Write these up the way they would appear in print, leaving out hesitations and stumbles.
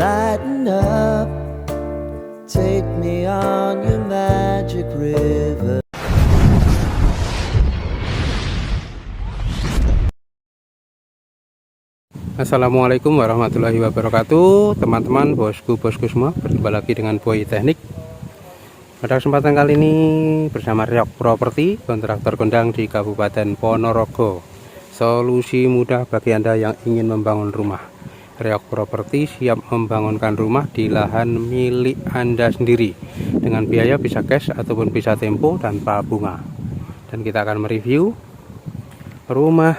lighten up, take me on your magic river. Assalamualaikum warahmatullahi wabarakatuh, teman-teman, bosku semua. Berjumpa lagi dengan Boy Teknik. Pada kesempatan kali ini bersama Riok Properti, kontraktor kondang di Kabupaten Ponorogo. Solusi mudah bagi Anda yang ingin membangun rumah. Riok Properti siap membangunkan rumah di lahan milik Anda sendiri dengan biaya bisa cash ataupun bisa tempo tanpa bunga. Dan kita akan mereview rumah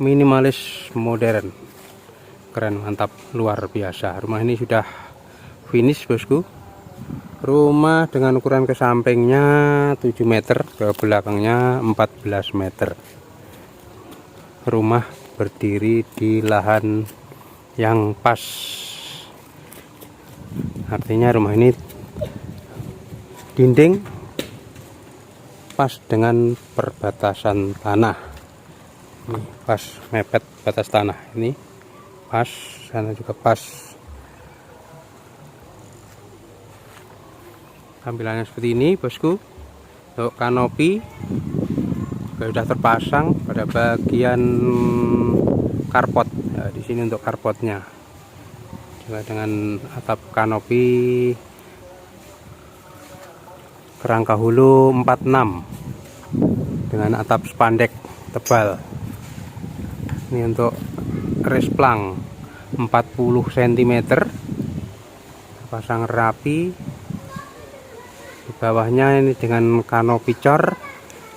minimalis modern, keren, mantap, luar biasa. Rumah ini sudah finish, bosku. Rumah dengan ukuran ke sampingnya 7 meter, ke belakangnya 14 meter. Rumah berdiri di lahan yang pas, artinya rumah ini dinding pas dengan perbatasan tanah. Ini pas mepet batas tanah, ini pas, sana juga pas. Tampilannya seperti ini, bosku. Untuk kanopi sudah terpasang pada bagian karpot. Ya, di sini untuk karpotnya juga dengan atap kanopi kerangka hulu 46 dengan atap spandek tebal. Ini untuk resplang 40 cm, pasang rapi. Di bawahnya ini dengan kanopi cor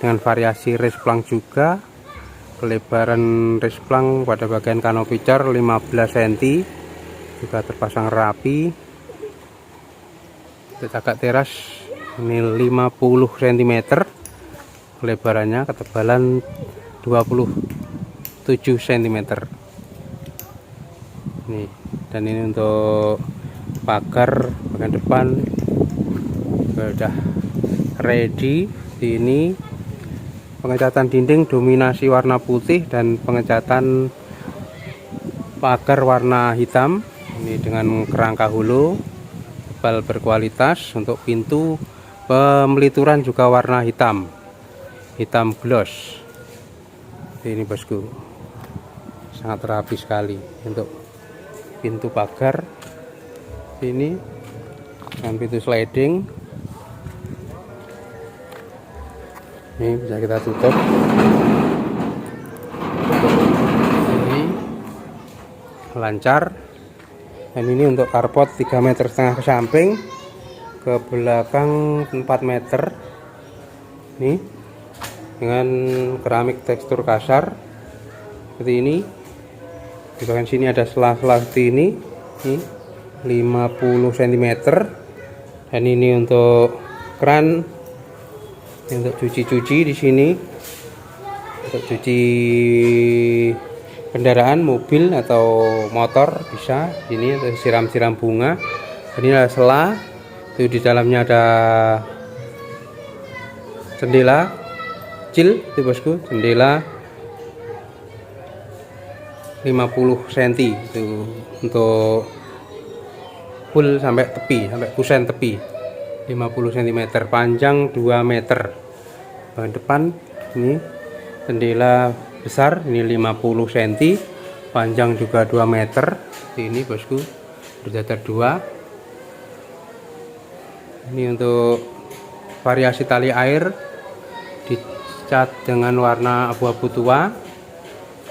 dengan variasi resplang juga. Kelebaran resplang pada bagian kanopi cor 15 cm, juga terpasang rapi. Untuk cagak teras ini 50 cm kelebarannya, ketebalan 27 cm. Nih, dan ini untuk pagar bagian depan sudah ready. Ini pengecatan dinding dominasi warna putih dan pengecatan pagar warna hitam. Ini dengan kerangka hulu tebal berkualitas. Untuk pintu pemelituran juga warna hitam gloss. Ini, bosku, sangat rapi sekali. Untuk pintu pagar ini dengan pintu sliding, ini bisa kita tutup. Ini lancar. Dan ini untuk karpot 3,5 meter ke samping, ke belakang 4 meter. Ini dengan keramik tekstur kasar seperti ini. Di bagian sini ada selah-selah seperti ini 50 cm. Dan ini untuk keran, ini untuk cuci-cuci di sini, untuk cuci kendaraan, mobil atau motor bisa. Ini untuk siram-siram bunga. Ini ada selah, itu di dalamnya ada jendela kecil, itu, bosku, jendela 50 cm itu untuk full sampai tepi, sampai kusen tepi 50 cm, panjang 2 meter. Bagian depan ini jendela besar, ini 50 cm, panjang juga 2 meter. Ini, bosku, berjajar 2. Ini untuk variasi tali air dicat dengan warna abu-abu tua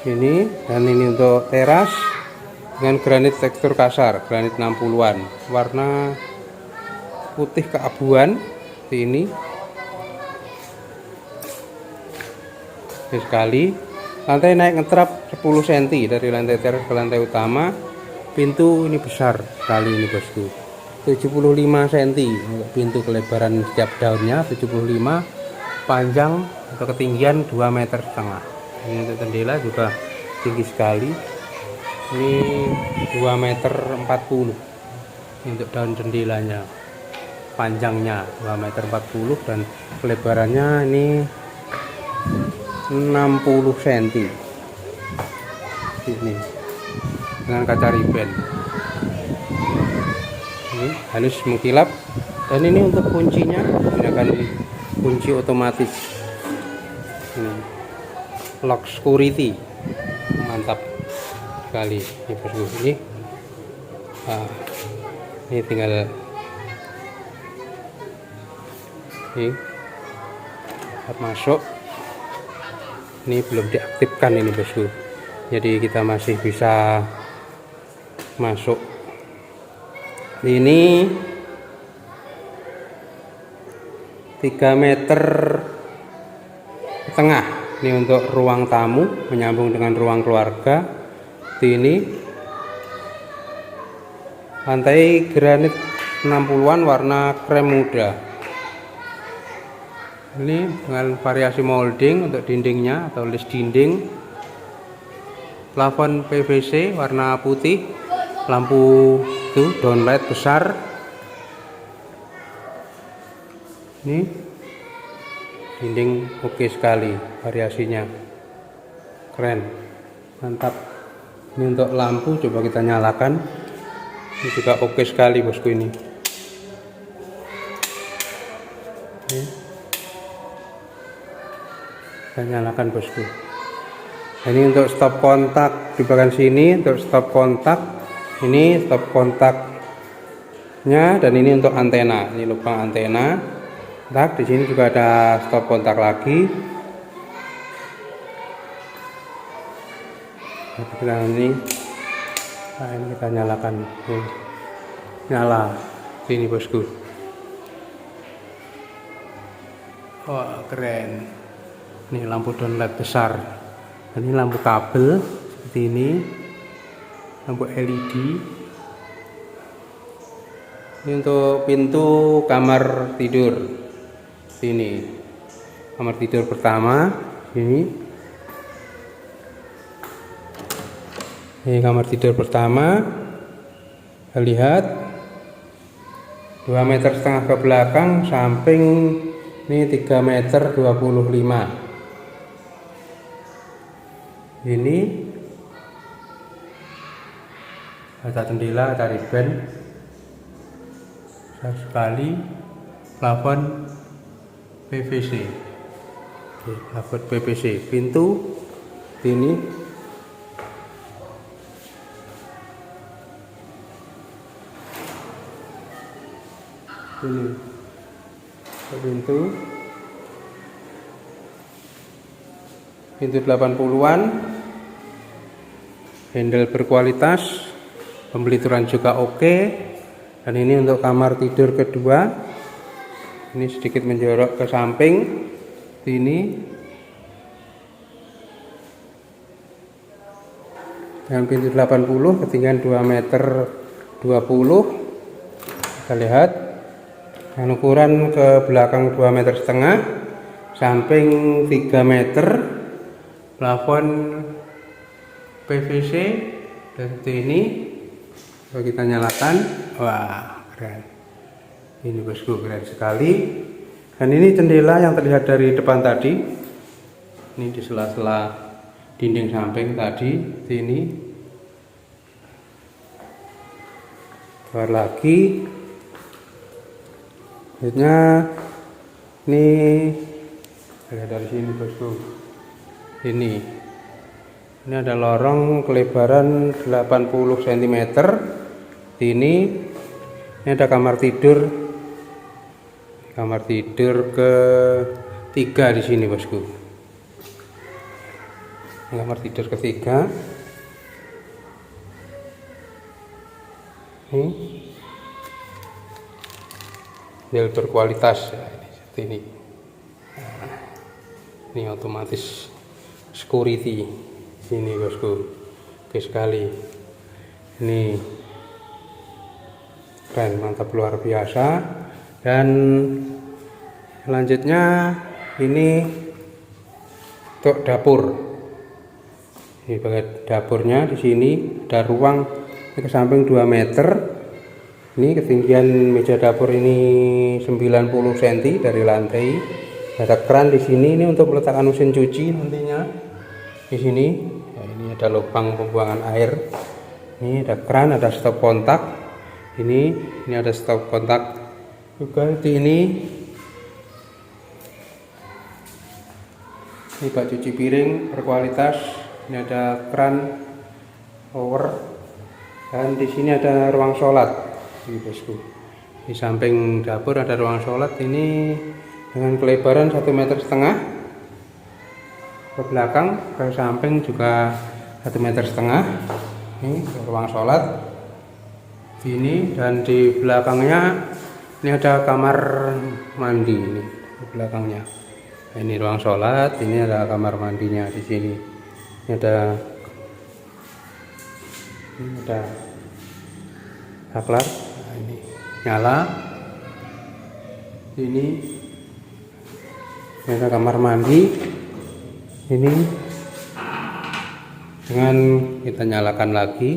ini. Dan ini untuk teras dengan granit tekstur kasar, granit 60-an, warna putih keabuan seperti ini. Sekali lantai naik ngetrap 10 cm dari lantai teras ke lantai utama. Pintu ini besar sekali, ini, bosku, 75 cm untuk pintu, kelebaran setiap daunnya 75, panjang atau ketinggian 2,5 meter. Ini untuk jendela juga tinggi sekali, ini 2,40 meter. Ini untuk daun jendelanya, panjangnya 2,40 meter dan kelebarannya ini 60 cm. Ini dengan kaca riben. Ini halus mengkilap. Dan ini untuk kuncinya menggunakan kunci otomatis. Ini lock security, mantap sekali ini bosku. Ini tinggal ini masuk. Ini belum diaktifkan ini bosku, jadi kita masih bisa masuk. Ini 3,5 meter. Ini untuk ruang tamu menyambung dengan ruang keluarga. Ini lantai granit 60-an warna krem muda. Ini dengan variasi molding untuk dindingnya atau list dinding. Plafon PVC warna putih, lampu itu downlight besar. Ini dinding oke sekali, variasinya keren, mantap. Ini untuk lampu coba kita nyalakan, ini juga oke sekali bosku. Ini kita nyalakan bosku. Ini untuk stop kontak di bagian sini, untuk stop kontak. Ini stop kontaknya, dan ini untuk antena. Ini lubang antena. Nah, di sini juga ada stop kontak lagi. Ini kita nyalakan. Nyala sini bosku. Wah, keren. Ini lampu downlight besar. Ini lampu kabel seperti ini, lampu LED. Ini untuk pintu kamar tidur. Ini kamar tidur pertama. Ini kamar tidur pertama. Kita lihat 2,5 meter ke belakang, samping ini 3,25 meter. Ini ada jendela, ada ribbon besar sekali. Plafon PVC. Plafon PVC. Pintu ini pintu 80-an, handle berkualitas, pembelituran juga oke. Dan ini untuk kamar tidur kedua, ini sedikit menjorok ke samping. Ini dengan pintu 80, ketinggian 2,20 meter. Kita lihat yang ukuran ke belakang 2,5 meter, samping 3 meter. Plafon PVC dan ini. Kalau kita nyalakan, wah keren. Ini bosku, keren sekali. Dan ini jendela yang terlihat dari depan tadi. Ini di sela-sela dinding samping tadi. Ini keluar lagi. Selanjutnya ini dari sini bosku. Ini ada lorong kelebaran 80 cm. Ini ada kamar tidur ketiga di sini bosku. Kamar tidur ketiga. Ini berkualitas ya, ini seperti ini. Ini otomatis security ini bosku, oke sekali. Ini keren, mantap, luar biasa. Dan selanjutnya ini untuk dapur. Ini bagian dapurnya di sini ada ruang ke samping 2 meter. Ini ketinggian meja dapur ini 90 cm dari lantai. Ada keran di sini, ini untuk meletakkan mesin cuci nantinya. Di sini, ya, ini ada lubang pembuangan air. Ini ada keran, ada stop kontak. Ini ada stop kontak juga di ini. Ini bak cuci piring berkualitas. Ini ada keran power, dan di sini ada ruang sholat. Ini bosku. Di samping dapur ada ruang sholat ini dengan kelebaran 1,5 meter. Ke belakang, ke samping juga 1,5 meter. Ini ruang sholat. Ini, dan di belakangnya ini ada kamar mandi ini di belakangnya. Ini ruang sholat, ini ada kamar mandinya di sini. Ini ada saklar. Nah, ini nyala. Ini ada kamar mandi. Ini dengan kita nyalakan lagi.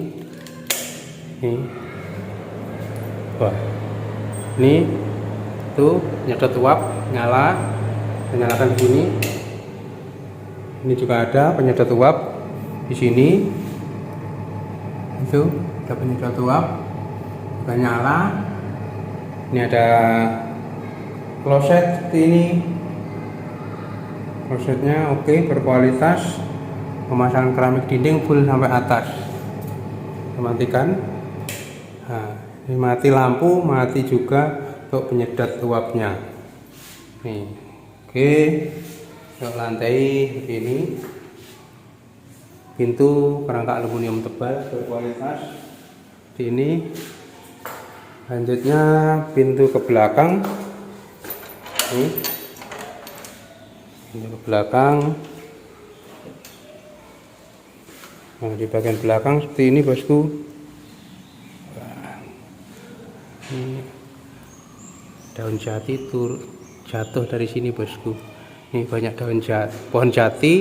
Ini, wah, ini tuh nyedot uap nyala. Nyalakan di sini. Ini juga ada penyedot uap di sini. Itu ada penyedot uap, juga nyala. Ini ada kloset seperti ini. Klosetnya oke, berkualitas. Pemasangan keramik dinding full sampai atas. Matikan. Nah, ini mati lampu, mati juga untuk penyedot uapnya. Nih. Oke, untuk lantai begini, pintu kerangka aluminium tebal berkualitas. Ini lanjutnya pintu ke belakang. Ini pintu ke belakang. Nah, di bagian belakang seperti ini bosku. Ini daun jati jatuh dari sini bosku. Ini banyak pohon jati.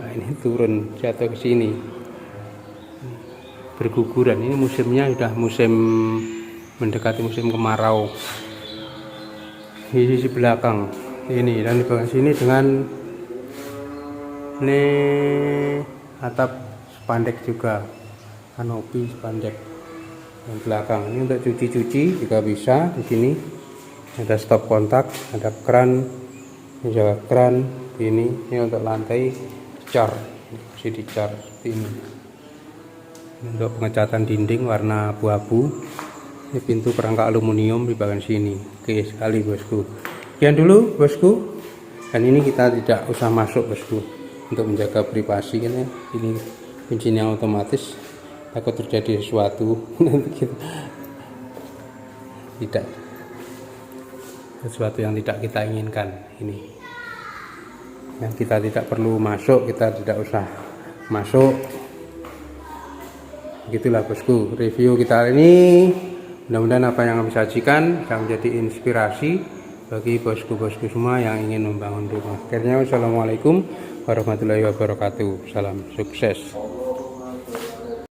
Nah, ini turun jatuh ke sini, berguguran. Ini musimnya sudah musim mendekati musim kemarau. Di sisi belakang ini, dan di bagian sini dengan ini atap spandek juga, kanopi spandek. Dan belakang ini untuk cuci-cuci juga bisa. Di sini ada stop kontak, ada keran, ini juga keran. Ini untuk lantai dicor, masih dicor seperti ini. Untuk pengecatan dinding warna abu-abu. Ini pintu kerangka aluminium di bagian sini. Oke sekali bosku. Sekian dulu bosku. Dan ini kita tidak usah masuk bosku, untuk menjaga privasi kan ya. Ini kuncinya otomatis, takut terjadi sesuatu tidak sesuatu yang tidak kita inginkan. Ini yang kita tidak perlu masuk, kita tidak usah masuk. Begitulah bosku review kita hari ini. Mudah-mudahan apa yang kami sajikan bisa menjadi inspirasi bagi bosku-bosku semua yang ingin membangun rumah. Akhirnya wassalamualaikum warahmatullahi wabarakatuh. Salam sukses.